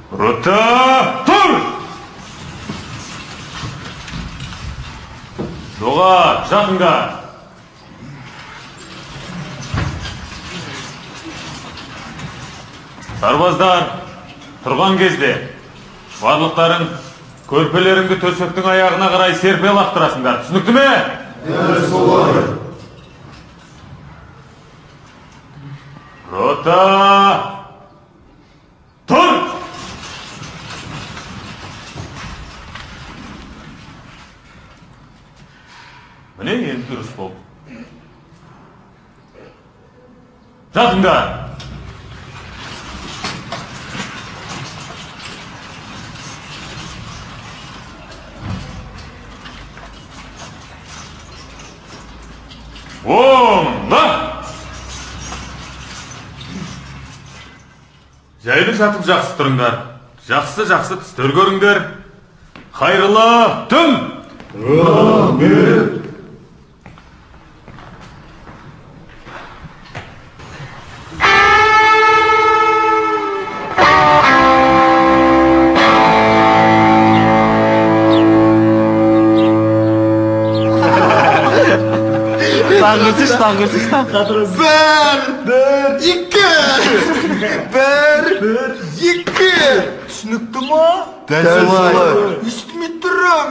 Рота, тұр! Доға, жақынға! Сарбаздар, тұрған кезде барлықтарың көрпелеріңді төсектің аяғына қарай серпе лақтырасыңдар. Түсінікті ме? Солай. Рота, тұр! Міне енді дұрыс болды. Жатыңдар! Оңла! Жайлы жатып жақсы тұрыңдар. Жақсы түстер көріңдер. Қайырлы түн! Рахмет! Bir, iki. Түсінікті ма? Дәл солай. Естімей тұрым.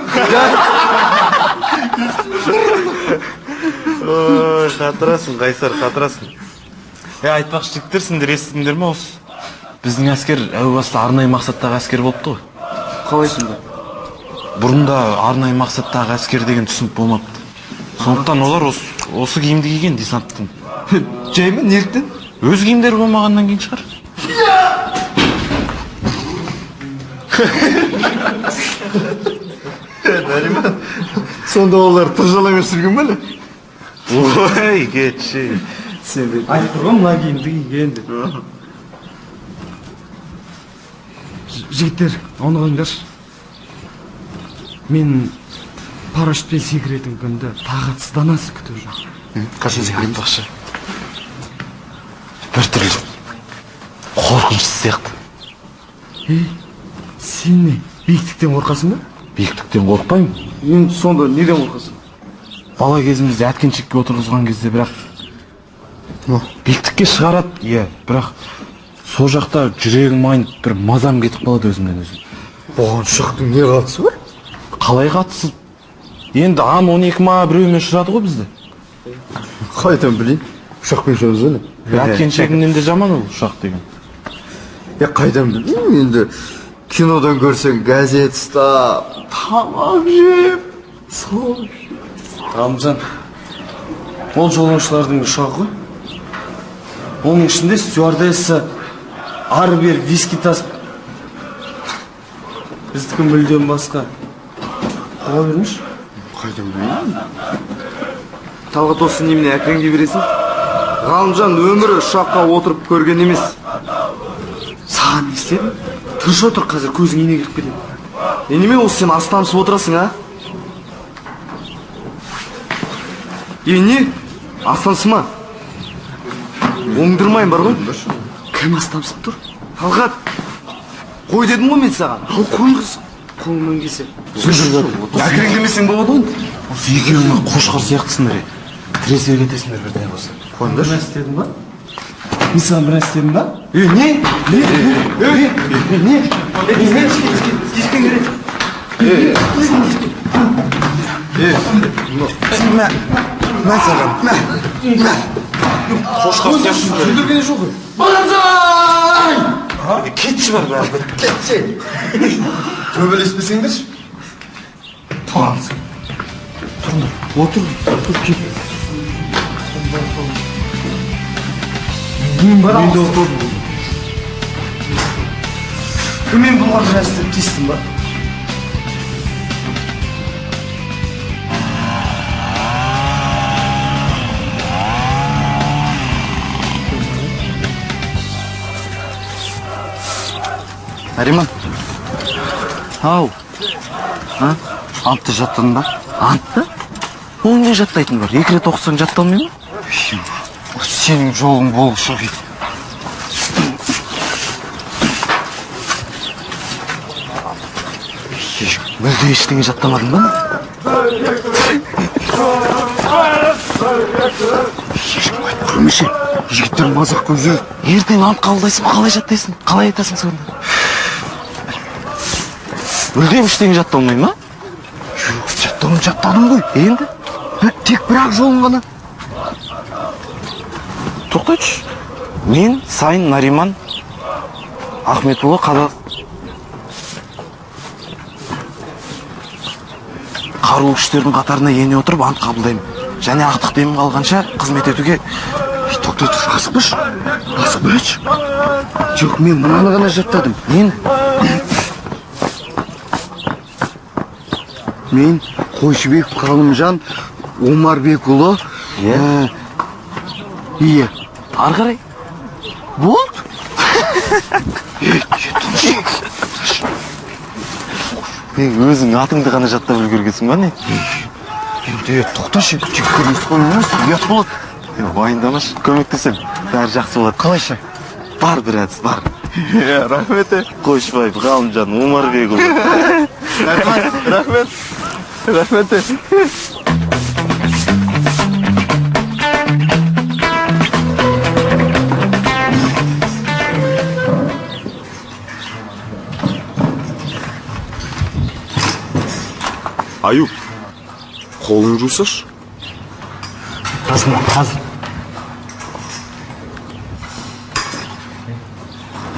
Ой, қатырасың, Қайсар, қатырасың. Айтпақшы жігіттер, сендер естідіңдер ме осы? Біздің әскер әу баста арнайы мақсаттағы әскер болыпты ғой. Қалайсыңда? Бұрында арнайы мақсаттағы әскер деген түсінік болмапты. Сондықтан олар осы киімді киген десанттың. Жай ма? Неліктен? Өз киімдері болмағаннан кейін шығар. Сонда олар тыржалаңа сүрген бәлі? Ой, кетші. Айтып тұрған мына киімді киген деп. Жігіттер, оны қойыңдаршы. Мен парашютпен секіретін күнді тағатсызданасы күтіп жүрмін. Қашан секіретін бақшы? Бір түрлі қорқынышты сияқты. Сен не, биіктіктен қорқасың ба? Биіктіктен қорқпаймын. Енді сонда неден қорқасың? Бала кезімізде әткеншекке отырғызған кезде бірақ биіктікке шығарады, иә, бірақ сол жақта жүрегім айнып бір мазам кетіп қалады өзімнен өзім. Бұған шықтың не қатысы бар? Қалай қатысы? Енді ан 12 ма біреумен ұшырады ғой бізді. Қайдан білейін? Ұшақпен ұшамыз әлі. Әткеншегімнен де жаман ол ұшақ деген. Қайдан білейін? Енді кинодан көрсең газет ұстап, тамақ жеп, сол. Ғалымжан, ол жолаушылардың ұшағы ғой. Оның ішінде стюардесса ары-бері виски тасып. Біздікі мүлдем басқа. Қоға бермеш? Қайдан білейін? Талғат осы немене әкіреңге бересің? Ғалымжан өмірі ұшаққа отырып көрген емес. Саған не істедім? Тыныш отыр, қазір көзің ине кіріп кетеді. Неме осы сен астамсып отырасың, а? Не? Астамсыма? Оңдырмайын бар ғой? Кім астамсып тұр? Талғат! Қой дедім ғой мен саған. Ал қойғыз. Қолымнан келсе. Әкірің демесең болады ғой? Осы екеуіңе қошқар сияқтысыңдар. Тіресе кетесіңдер бірден болса. Қойыңдар. Бір істедің ба? Мен саған бір істедің ба? Мә саған, мә. Қошқар сияқтысыңдар. Сөндіргені жоқ қой. Барамсай! Кетші бар бәрі. Кетші! Төбелеспесеңдерші. Тұрыңыз. Отыр, кет. Мен бар ау. Мен бұлға бір әстіп тестім ба? Нариман, ау, антты жаттың ба? Антты? Оның не жаттайтын бар? 2 рет оқысаң жатталмай ма? Сенің жолың болушы еді. Мүлде ештеңе жаттамадың ба? Көрмеше, жігіттер мазақ көп жүр. Ертең ант қабылдайсың ба, қалай жаттайсың? Қалай айтасың сонда? Мүлдем ештеңе жатталмай ма? Жоқ, жаттадым ғой. Енді? Тек бір-ақ жолын ғана. Тоқтайшы. Мен Сайын Нариман Ахметұлы қарулы күштердің қатарына ене отырып ант қабылдаймын. Және ақтық демім қалғанша қызмет етуге. Тоқтай тұр, асықпашы. Жоқ, мен мынаны ғана жаттадым. Мен Қойшыбек Қалымжан Омарбекұлы. Ие. Ары қарай. Болды. Өзің атыңды ғана жаттап үлгергенсің ба не? Енді тоқташы, жігіттер естіп қоймаймыз, ұят болады. Уайымдамашы, көмектесем, бәрі жақсы болады. Қалайша? Бар бір әдіс, бар. Рахмет. Қойшыбаев Ғалымжан Омарбекұлы. Рахмет. Аюп, қолың жусаш? Қазір.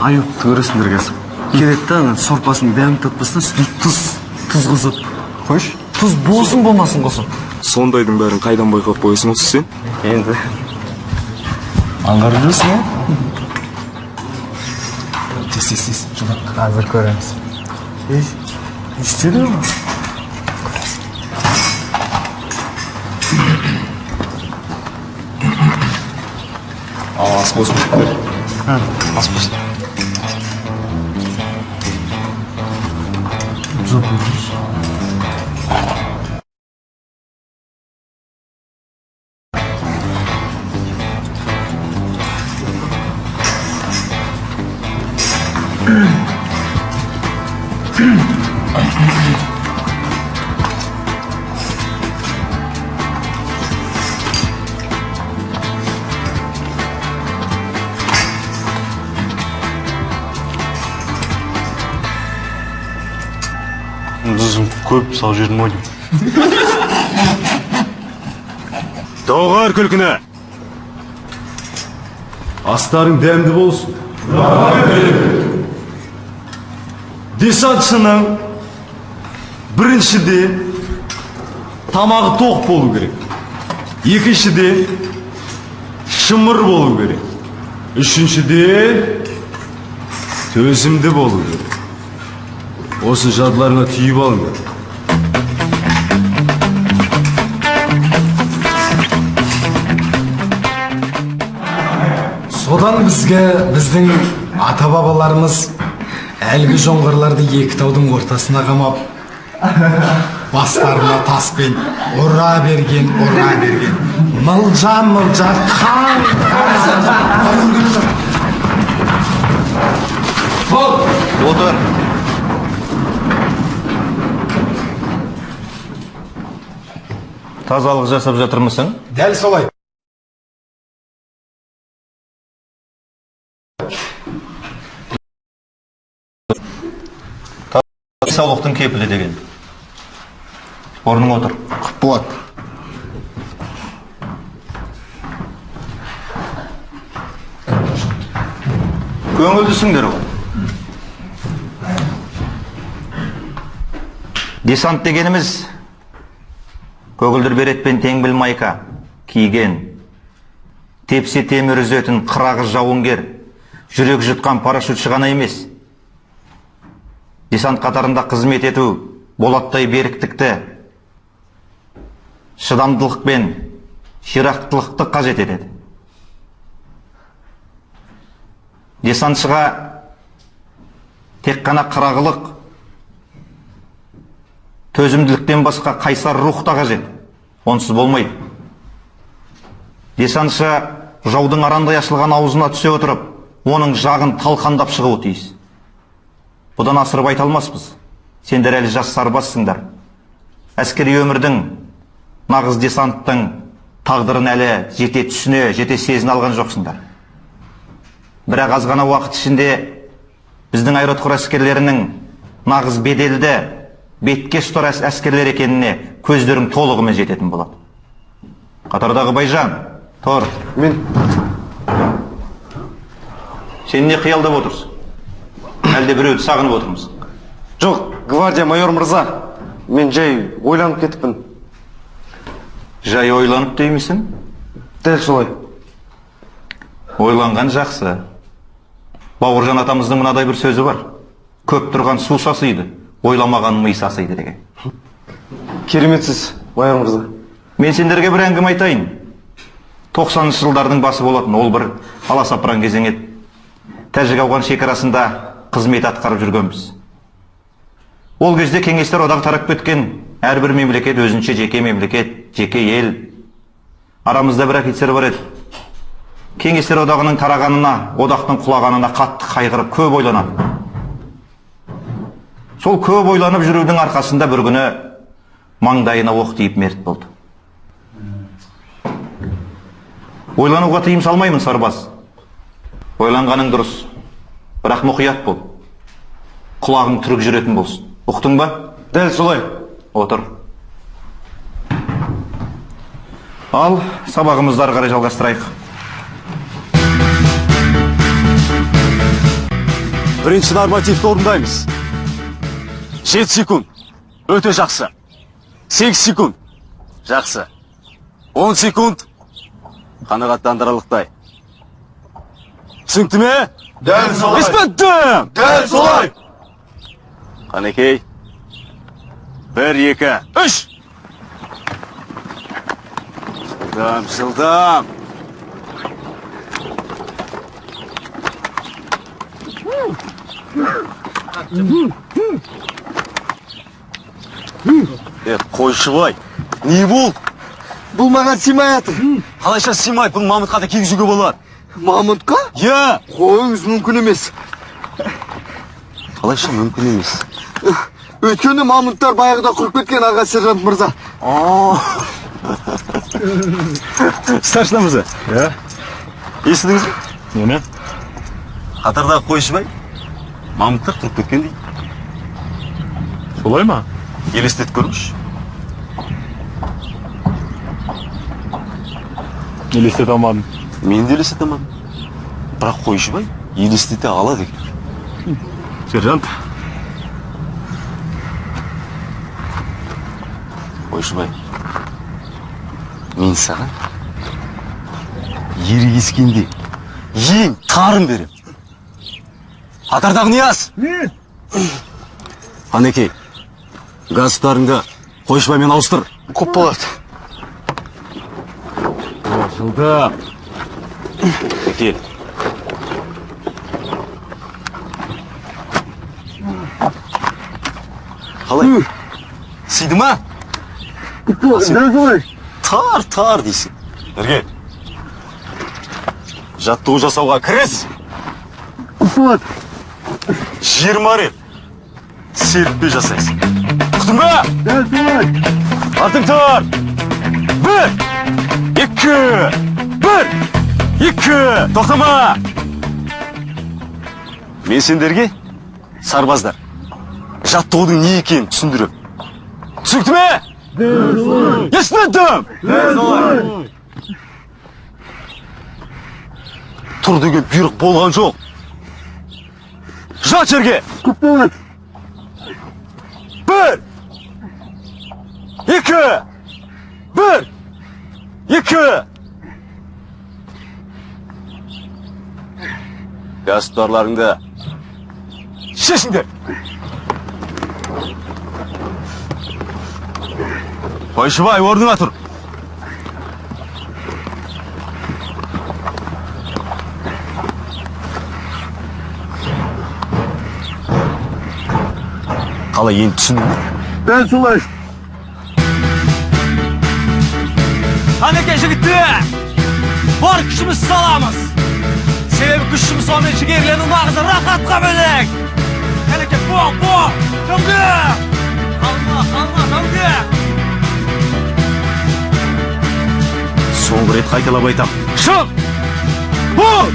Аюп, көресіңдер кәсіп. Керекті сорпасының дәмін татпастан үстін тұз қосып. Қойш? Тұз болсын болмасын қосып. Сондайдың бәрін қайдан байқап қойасың осы сен? Енді аңғарып жүрсің, Тез, қазір көреміз. Істеді ма? Ас болсын жігіттер. Ас болсын. Тұзың көп сау жердің ой деймін. Доғар күлкіні. Астарың дәмді болсын. Десантшының біріншіде тамағы тоқ болу керек. Екіншіде шымыр болу керек. Үшіншіде төзімді болу керек. Осы жадыларыңа түйіп алыңдар. Содан біздің ата-бабаларымыз әлгі жоңғарларды екі таудың ортасына қамап, бастарына таспен ұра берген. Мылжа қан. Отыр. Тазалық жасап жатырмысың? Дәл солай. Денсаулықтың кепілі деген. Орның отыр. Болады. Көңілдісіңдер ғой. Десант дегеніміз көгілдір беретпен теңбіл майка киген, тепсе темір үзетін қырағы жауынгер, жүрек жұтқан парашютші ғана емес. Десант қатарында қызмет ету болаттай беріктікті, шыдамдылық пен ширақтылықты қажет етеді. Десантшыға тек қана қырағылық, төзімділіктен басқа қайсар рух та қажет. Онсыз болмайды. Десантшы жаудың арандай ашылған аузына түсе отырып, оның жағын талқандап шығуы тиіс. Бұдан асырып айта алмаспыз. Сендер әлі жас сарбазсыңдар. Әскери өмірдің, нағыз десанттың тағдырын әлі жете түсіне, жете сезіне алған жоқсыңдар. Бірақ аз ғана уақыт ішінде біздің аэроұтқыр әскерлерінің нағыз беделді, бетке ұстар әскерлер екеніне көздерің толығымен жететін болады. Қатардағы Байжан, тұр. Мен Сен не қиялдап отырсың? Әлде біреуді сағынып отырмысың? жоқ, гвардия майор мырза. Мен жай ойланып кетіппін. Жай ойланып деймісің? Дәл солай. Ойланған жақсы. Бауыржан атамыздың мынадай бір сөзі бар. Көп тұрған су сасиды, ойламаған ми сасиды деген. Кереметсіз, майор мырза. Мен сендерге бір әңгіме айтайын. 90-шы жылдардың басы болатын, ол бір аласапыран кезең еді. Тәжік-ауған шекарасында қызмет атқарып жүргенбіз. Ол кезде кеңестер одағы тарап кеткен, әрбір мемлекет өзінше жеке мемлекет, жеке ел. Арамызда бір офицер бар еді. Кеңестер одағының тарағанына, одақтың құлағанына қатты қайғырып, көп ойланады. Сол көп ойланып жүрудің арқасында бір күні маңдайына оқ тиіп мерт болды. Ойлануға тыйым салмаймын, сарбаз. Ойланғаның дұрыс, бірақ мұқият бол. Құлағың түрік жүретін болсын. Ұқтың ба? Дәл солай. Отыр. Ал, сабағымызды ары қарай жалғастырайық. Бірінші нормативті орындаймыз. 7 секунд. Өте жақсы. 8 секунд. Жақсы. 10 секунд. Қанағаттандырарлықтай. Түсінікті ме? Дәл солай. Іспеттім! Дәл солай. Қанекей. 1, 2, 3. Жылдам. Қойшыбай, не бол? Бұл маған симай атыр. Қалайша симай, бұл Мамытқа да кигізуге болады. Мамытқа? Я! Қойыңыз мүмкін емес. Қалайша мүмкін емес. Өйткені мамыттар баяғыда құрып кеткен, аға сержант мырза. Старшина мырза. Я? Естідіңіз бе? Нені? Қатардағы Қойшыбай, Мамыттар құрып кеткен дейді. Солай ма? Елестетіп көріңізші. Елестете алмадым. Мен де елестете алмадым. Бірақ Қойшыбай елестете алады екен. Сержант, Қойшыбай, мен саған ерегескенде ең тарын берем. Қатардағы Нияз. Қанекей, газтарыңды Қойшыбаймен ауыстыр. Көп болады. Жылдам. Кел. Қалай? Сиді ма? Тар дейсің. Ерге. Жаттығу жасауға кіріс. 20 рет серіппе жасайсың. Ұқтың ба? Дәл солай. Артың тұр. 1, 2, 1, 2. Тоқтама. Мен сендерге, сарбаздар, жаттығудың не екенін түсіндірем. Түсінікті ме? Естіметтім! Тұр деген бұйрық болған жоқ. Жат жерге! 1, 2, 1, 2. Газ-тұтарларыңды шешіңдер. Қойшыбай, орныңа тұр. Қалай енді түсіндің? Дәл солай. Қанекей жігіттер, бар күшіміз саламыз. Себебі күшіміз соны жігерлену нағызы рақатқа бөлек. Қанекей, бол, кімді? бір рет қайталап айтам. Шық! Бұл!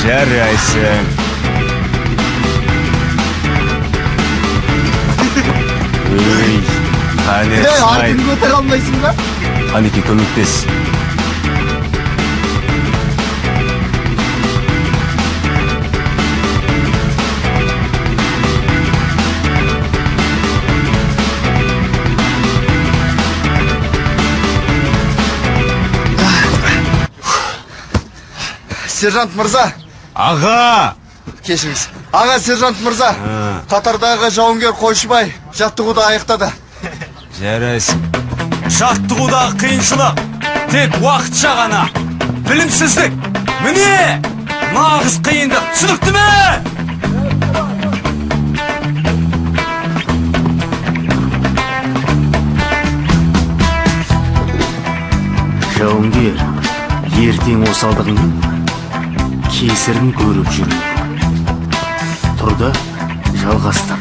Жарайсың. Ой, қане сай. артын көтере алмайсың ба? Қанеке көмектес. Сержант мырза, Аға! кешіңіз. Аға сержант мырза, қатардағы жауынгер Қойшыбай жаттығуды аяқтады. Жарайсың. Жаттығудағы қиыншылық тек уақытша ғана. Білімсіздік. Міне! Нағыз қиындық. Түсінікті ме? Жауынгер, ертең осалдығыңның кесірін көріп жүру. Тұр да жалғастыр.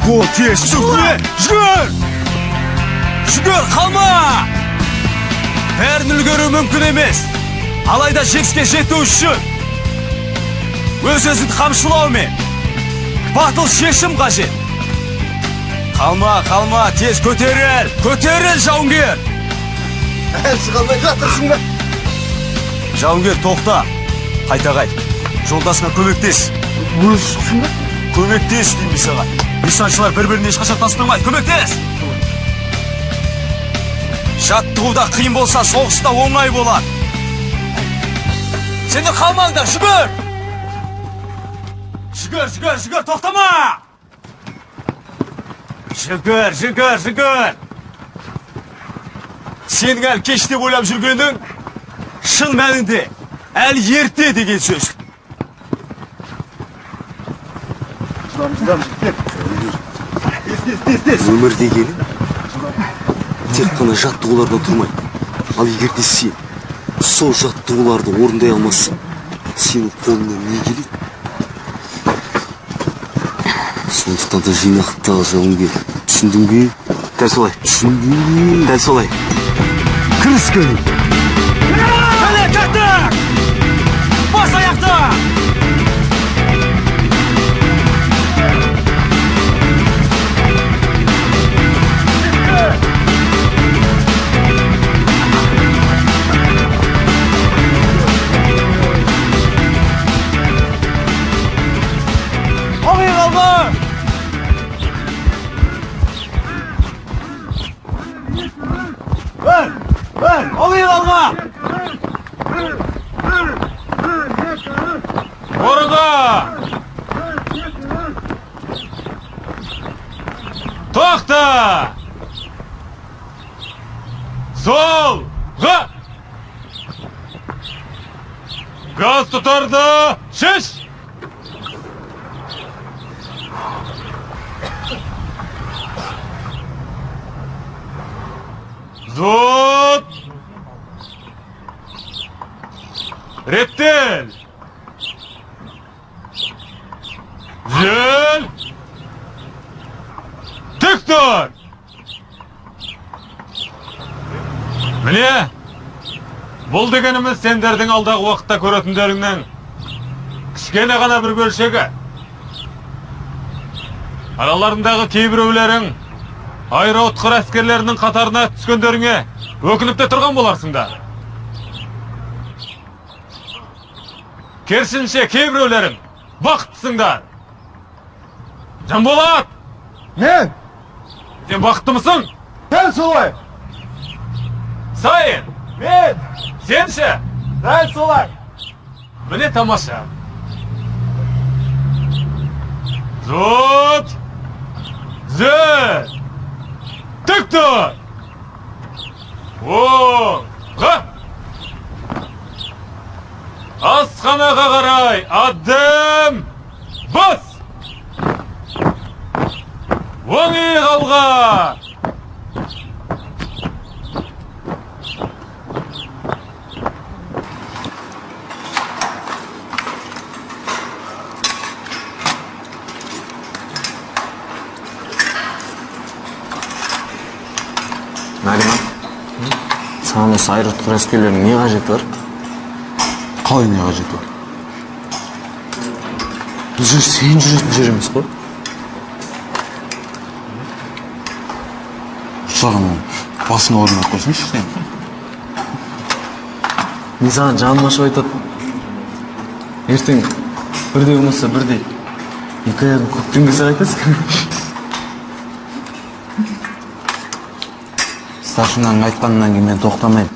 О, тез, жүгір! Жүгір! Жүгір, қалма! Бәрін үлгеру мүмкін емес. Алайда жеңіске жету үшін өз-өзін қамшылаумен батыл шешім қажет. Қалма, қалма, тез көтеріл! Көтеріл, жауынгер! Шығалмай жатырсың ба? Жауынгер, тоқта! Қайта қайт. Жолдасына көмектес. Өзі шықсың ба? Көмектес деймін саған. Нишаншылар бір-біріне ешқашан тастырмайды. Көмектес! Жаттығуда қиын болса, соғыста оңай болады. Сендер қалмаңдар, жүгір! Жүгір, тоқтама! Жүгір! Сенің әлі кеш деп ойлап жүргенің шын мәнінде әлі ерте деген сөз. Өмір дегені тек қана жаттығулардан тұрмайды. Ал егер де сен сол жаттығуларды орындай алмасың, сенің қолыңнан не келеді? Сондықтан да жинақтал, жауынгер. Түсіндің бе? Дәл солай. Түсіндің? Дәл солай. Кіріскелі! Кәне, кәттік! Бас аяқты! Оңай қалма! Оңай қалма! Орынға! Тоқта! Солға! Газ тұтарды! Шеш! Зот! Реттел! Жел! Тік тұр! Міне, бұл дегеніміз сендердің алдағы уақытта көретіндеріңнің кішкене ғана бір бөлшегі. Араларындағы кейбіреулерің аэроұтқыр әскерлерінің қатарына түскендеріңе өкініп те тұрған боларсыңдар. Керісінше кейбіреулерің бақыттысыңдар. Жанболат! Мен? Сен бақытты мысың? Дәл солай. Сайын! Мен? Сен ше? Дәл солай. Міне тамаша. Зот! Зөт! Тік тұр! Оңға! Асханаға қарай адым бас! Оң иық алға! осы аэроұтқыр әскерлерінің не қажеті бар? Қалай не қажеті бар? Бұл жер сен жүретін жер емес қой. Жағынан басын орнына қойсыншы сен. Мен саған жаным ашып айтады. Ертең бірде болмаса бірде екі аяғын көктен кесе қайтасың. Старшинаның айтқанынан кейін мен тоқтамаймын.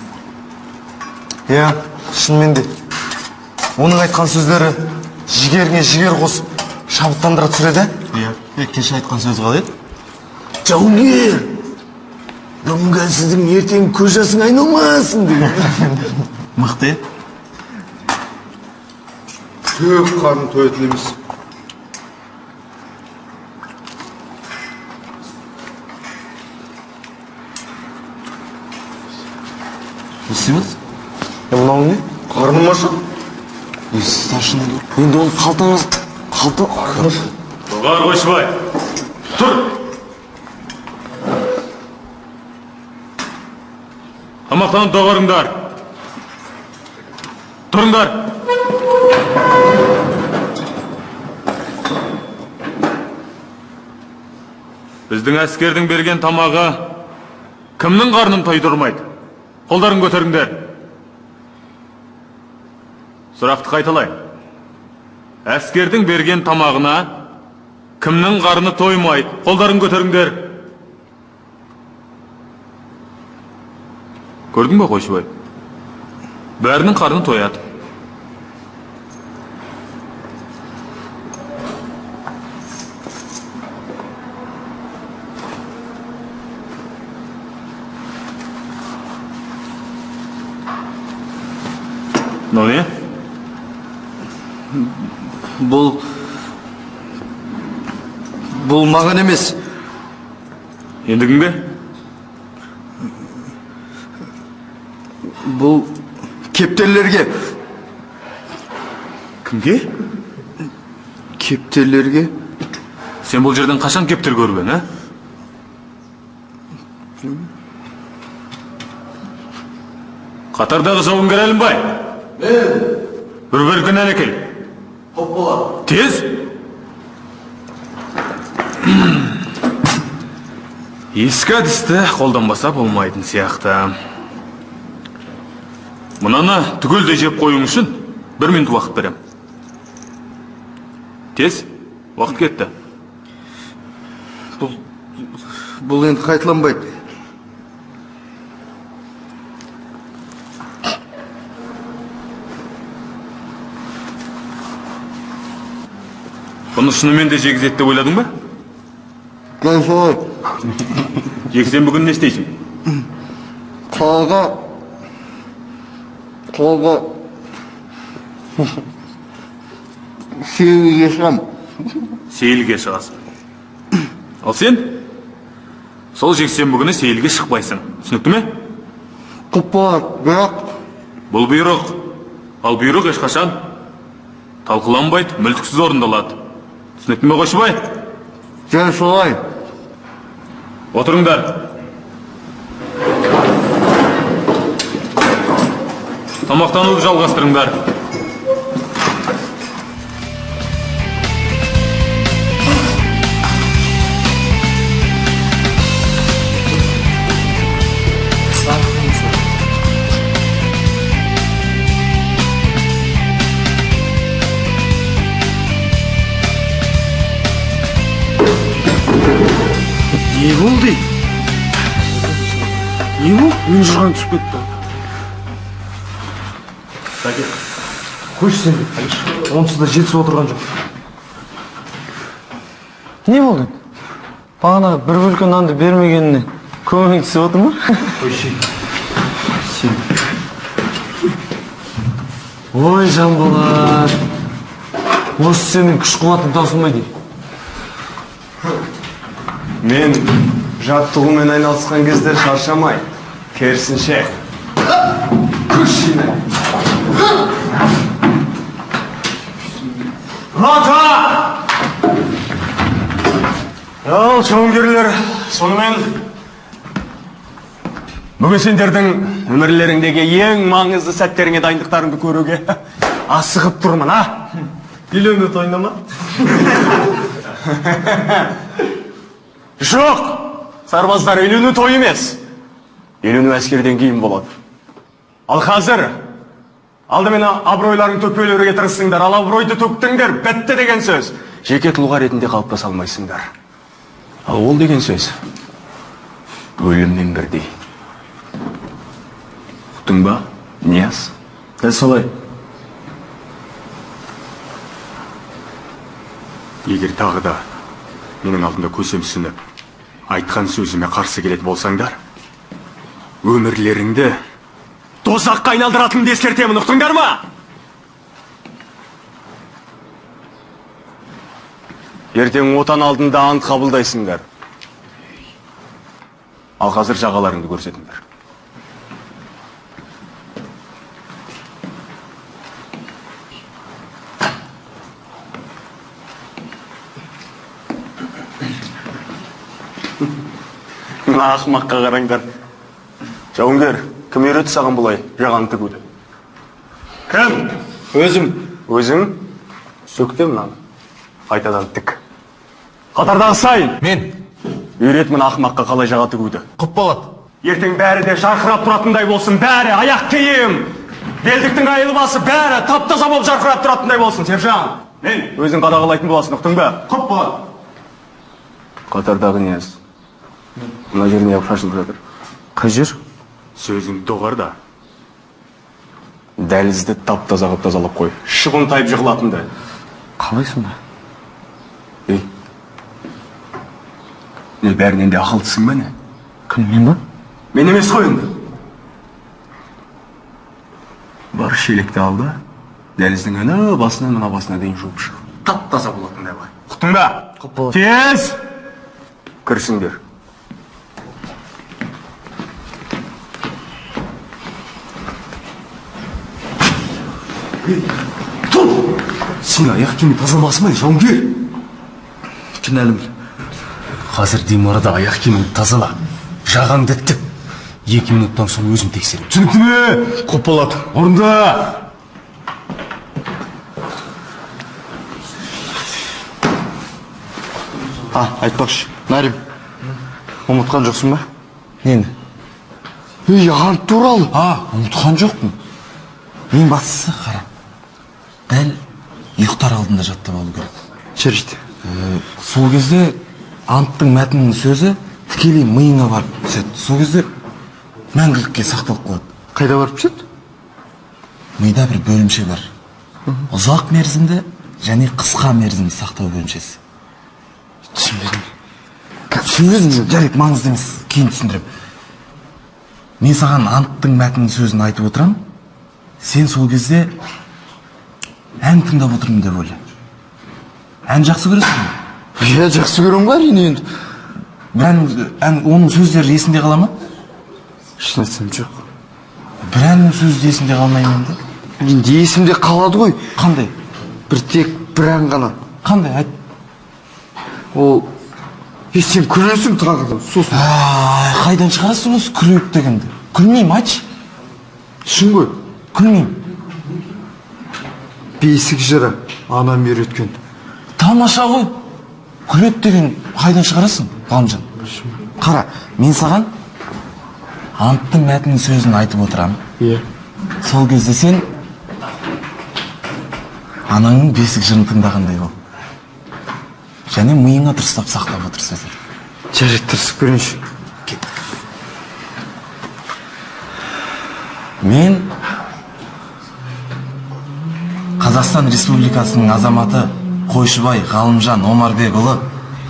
Иә, шынымен де. Оның айтқан сөздері жігеріңе жігер қосып, шабыттандыра түсіреді. Иә. Кеше айтқан сөз қалай еді? Жауынгер! Бүгінгі сіздің ертең көз жасың айналмасын деген. Мықты, е? Төк қарын тоятын емес. Не істемez? Мынау не? Қарным ашық. Старшина Енді ол қалтаңыз... Доғар Қойшыбай. Тұр! Тамақтанып доғарыңдар. Тұрыңдар. Біздің әскердің берген тамағы кімнің қарнын тойдырмайды? Қолдарын көтеріңдер. Сұрақты қайталай. Әскердің берген тамағына кімнің қарны тоймайды? Қолдарын көтеріңдер. Көрдің бе Қойшыбай? Бәрінің қарны тояды. Мынау не? Бұл маған емес. Енді кімге? Бұл кептерлерге. Кімге? Кептерлерге. Сен бұл жерден қашан кептер көріп ең, ә? Қатардағы жауынгер Әлімбай. Бір бөлкен әлекел. Топ болады. Тез. Ескі әдісті қолданбаса болмайтын сияқты. Мұнаны түгелдей жеп қойың үшін 1 минут уақыт берем. Тез, уақыт кетті. Бұл енді қайталанбайды. Бұны шынымен де жегізеді деп ойладың ба? Мен солай. Жексен бүгін не істейсің? Қалға сейілге шығам. Сейілге шығасың. Ал сен? Сол жексен бүгіні сейілге шықпайсың. Түсінікті ме? Құп болады, бірақ... Бұл бұйрық. Ал бұйрық ешқашан талқыланбайды, мүлтіксіз орындалады. Түсінікті ме Қойшыбай? Жөн солай. Отырыңдар. Тамақтануды жалғастырыңдар. Не болды? Не болды? Мен жүрған түсіп кетті. Қойшы сен де. Онсыз да жетісіп отырған жоқ. Не болды? Бағана бір бөлкен нанды бермегеніне көңілің түсіп отыр ма? Қойшы. Сен. Ой, Жанболат. Осы сенің күш қуатың таусылмайды. Мен жаттығумен айналысқан кезде шаршамай, керісінше. Күш жинай. Рота! Ал, жауынгерлер, сонымен Бүгін сендердің өмірлеріңдегі ең маңызды сәттеріңе дайындықтарыңды көруге асығып тұрмын, а? Үйлену тойына ма? Жоқ! Сарбаздар, үйлену той емес. Үйлену әскерден кейін болады. Ал қазір, алдымен абыройларын төкпелерге тырыстыңдар, ал абыройды төктіңдер, бітті деген сөз. Жеке тұлға ретінде қалыптаса алмайсыңдар. Ал ол деген сөз өліммен бірдей. Ұқтың ба, Нияз? Дәл солай. Егер тағы да менің алдымда көсемсініп, айтқан сөзіме қарсы келетін болсаңдар, өмірлеріңді тозаққа айналдыратынымды ескертемін, ұқтыңдар ма? Ертең отан алдында ант қабылдайсыңдар. Ал қазір жағаларыңды көрсетіңдер. Мына ақымаққа қараңдар. Жауынгер, кім үйреті саған бұлай жағаны тігуді? Кім? Өзім. Өзің? Сөкте мұнаны. Қайтадан тік. Қатардағы сайын. Мен. Үйрет мұны ақымаққа қалай жаға тігуді. Құп болады. Ертең бәрі де жарқырап тұратындай болсын. Бәрі аяқ киім. Белдіктің айылбасы бәрі таптаза болып жарқырап тұратындай болсын. Сержан, мен өзің қадағалайтын боласың, ұқтың ба? Құп болады. Қатардағы Нияз. Мына жеріне ақ шашылып жатыр. Қай жер? Сөзіңді доғар да. Дәлізді таптаза қып тазалап қой. Шыбын тайып жығылатынды. Қалай сонда? Ей, не бәрінен де ақылдысың ба не? Кім, мен ба? Мен емес қой енді. Бар шелекті ал да, дәліздің ана басынан мына басына дейін жуып шық. Тап-таза болатындай бай. Ұқтың ба? Құп болады. Тез! Кірсіңдер. Тұр! Сен аяқ киімі тазаламасың ба, жауынгер? Кінәлімін. Қазір дем арада аяқ киіміңді тазала. Жағаңды тік. 2 минуттан соң өзім тексерем. Түсінікті ме? Құп болады. Орында! Айтпақшы, Нарим. Ұмытқан жоқсың ба? Нені? Ант туралы. Ұмытқан жоқпын. Ең бастысы қара. Дәл ұйықтар алдында жаттап алу керек. Шерішті. Сол кезде анттың мәтінінің сөзі тікелей миыңа барып түседі. Сол кезде мәңгілікке сақталып қалады. Қайда барып түседі? Мида бір бөлімше бар. Ұзақ мерзімді және қысқа мерзімді сақтау бөлімшесі. Түсінбедім. Жарайды, маңызды емес. Кейін түсіндірем. Мен саған анттың мәтінінің сөзін айтып отырам. Сен сол кезде ән тыңдап отырмын деп ойла. Ән жақсы көресің бе? Иә, жақсы көрем бар енді. Оның сөздері есінде қала ма? Шын айтсам жоқ. Бір әннің сөзі есінде қалмаймын енді. Енді есімде қалады ғой. Қандай? Бір ән ғана. Қандай? Айт. Ол... сен күлесің тағы да, сосын. Қайдан шығарасың осы күлейік дегенді? Күлмеймін, айтшы. Шын ғой. Күлмеймін. Бесік жыры, анам үйреткен. Тамаша ғой. Күлет деген қайдан шығарасың, Ғалымжан? Қара, мен саған анттың мәтінінің сөзін айтып отырам. Иә. Сол кезде сен анаңның бесік жырын тыңдағандай бол. Және миыңа дұрыстап сақтап отыр сөзді. Жарайды, тырысып көрейінші. Мен Қазақстан Республикасының азаматы Қойшыбай Ғалымжан Омарбекұлы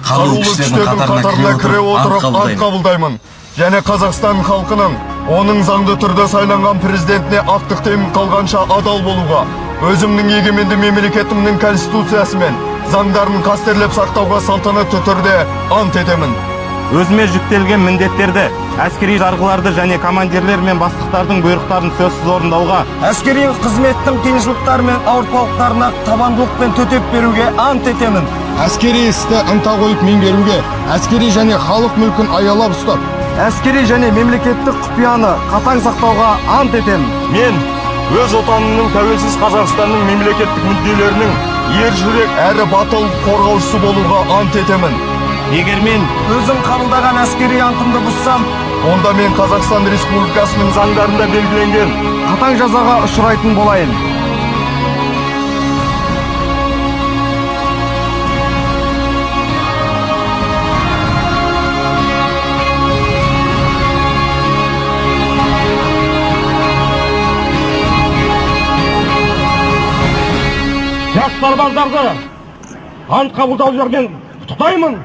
қарулы күштердің қатарына кіре отырып ант қабылдаймын. Және Қазақстан халқының оның заңды түрде сайланған президентіне ақтық темір қалғанша адал болуға, өзімнің егеменді мемлекетімнің конституциясы мен заңдарын қастерлеп сақтауға салтанатты түрде ант етемін. Өзіме жүктелген міндеттерді, әскери жарғыларды және командирлер мен бастықтардың бұйрықтарын сөзсіз орындауға, Әскери қызметтің қиыншылықтары мен ауыртпалықтарына табандылықпен төтеп беруге ант етемін. Әскери істі ынта қойып меңгеруге, әскери және халық мүлкін аялап ұстап, әскери және мемлекеттік құпияны қатаң сақтауға ант етемін. Мен өз отанымның тәуелсіз Қазақстанның мемлекеттік мүдделерінің ержүрек әрі батыл қорғаушысы болуға ант етемін. егер мен Өзім қабылдаған әскери антымды бұзсам, Онда мен Қазақстан Республикасының заңдарында белгіленген қатаң жазаға ұшырайтын болайын. жас сарбаздарды ант қабылдау жерден құттықтаймын.